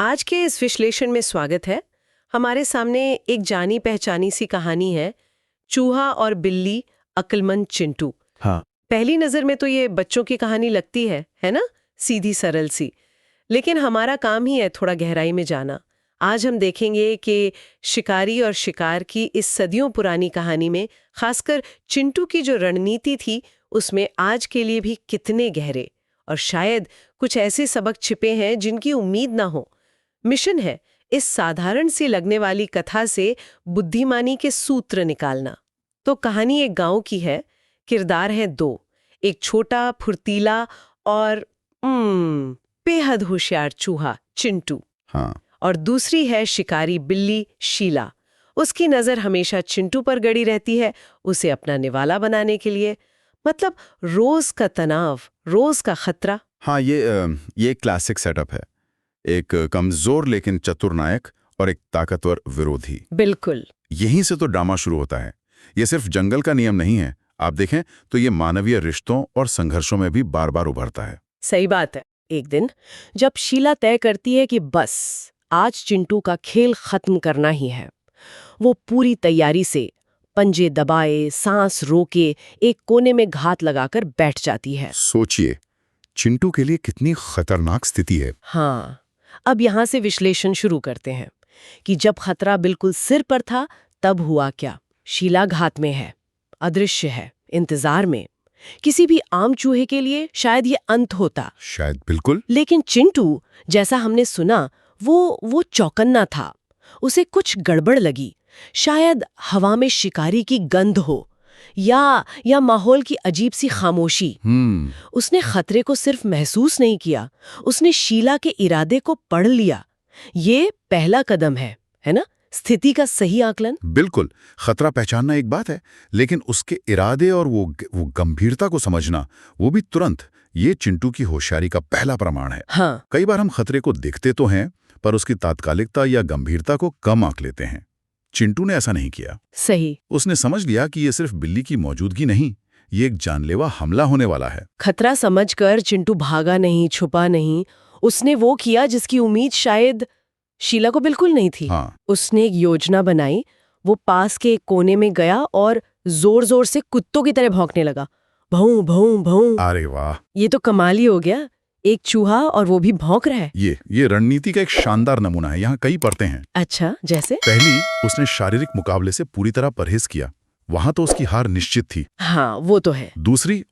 आज के इस विश्लेषण में स्वागत है। हमारे सामने एक जानी पहचानी सी कहानी है, चूहा और बिल्ली अक्लमंद चिंटू। हाँ। पहली नजर में तो ये बच्चों की कहानी लगती है ना, सीधी सरल सी। लेकिन हमारा काम ही है थोड़ा गहराई में जाना। आज हम देखेंगे कि शिकारी और शिकार की इस सदियों पुरानी कहानी में खासकर चिंटू की जो रणनीति थी, उसमें आज के लिए भी कितने गहरे और शायद कुछ ऐसे सबक छिपे हैं जिनकी उम्मीद ना हो। मिशन है इस साधारण सी लगने वाली कथा से बुद्धिमानी के सूत्र निकालना। तो कहानी एक गांव की है, किरदार हैं दो, एक छोटा फुर्तीला और बेहद होशियार चूहा चिंटू। हाँ। और दूसरी है शिकारी बिल्ली शीला। उसकी नजर हमेशा चिंटू पर गड़ी रहती है, उसे अपना निवाला बनाने के लिए। मतलब रोज का तनाव, रोज का खतरा। हाँ, ये क्लासिक सेटअप है। एक कमजोर लेकिन चतुर नायक और एक ताकतवर विरोधी। बिल्कुल। यहीं से तो ड्रामा शुरू होता है। ये सिर्फ जंगल का नियम नहीं है, आप देखें तो ये मानवीय रिश्तों और संघर्षों में भी बार बार उभरता है। सही बात है। एक दिन जब शीला तय करती है कि बस आज चिंटू का खेल खत्म करना ही है, वो पूरी तैयारी से पंजे दबाए, सांस रोके, एक कोने में घात लगाकर बैठ जाती है। सोचिए, चिंटू के लिए कितनी खतरनाक स्थिति है। हाँ, अब यहाँ से विश्लेषण शुरू करते हैं कि जब खतरा बिल्कुल सिर पर था तब हुआ क्या। शीला घात में है, अदृश्य है, इंतजार में। किसी भी आम चूहे के लिए शायद ये अंत होता, शायद, बिल्कुल। लेकिन चिंटू, जैसा हमने सुना, वो चौकन्ना था। उसे कुछ गड़बड़ लगी। शायद हवा में शिकारी की गंध हो या माहौल की अजीब सी खामोशी। उसने खतरे को सिर्फ महसूस नहीं किया, उसने शीला के इरादे को पढ़ लिया। ये पहला कदम है ना, स्थिति का सही आकलन। बिल्कुल। खतरा पहचानना एक बात है, लेकिन उसके इरादे और वो गंभीरता को समझना, वो भी तुरंत, ये चिंटू की होशियारी का पहला प्रमाण है। हाँ। कई बार हम खतरे को देखते तो हैं, पर उसकी तात्कालिकता या गंभीरता को कम आंक लेते हैं। चिंटू ने ऐसा नहीं किया। सही। उसने समझ लिया कि ये सिर्फ बिल्ली की मौजूदगी नहीं, ये एक जानलेवा हमला होने वाला है। खतरा समझकर चिंटू भागा नहीं, छुपा नहीं। उसने वो किया जिसकी उम्मीद शायद शीला को बिल्कुल नहीं थी। हाँ। उसने एक योजना बनाई। वो पास के एक कोने में गया और जोर जोर से कुत्तों की तरह भौंकने लगा। भौं भौं भौं। अरे वाह, ये तो कमाल ही हो गया। एक चूहा और वो भी भौंक रहा है। ये रणनीति का एक शानदार नमूना है। यहाँ कई परतें हैं। अच्छा, जैसे? पहली, उसने शारीरिक मुकाबले से पूरी तरह परहेज किया। वहां तो उसकी हार निश्चित थी। हाँ, वो तो है। दूसरी,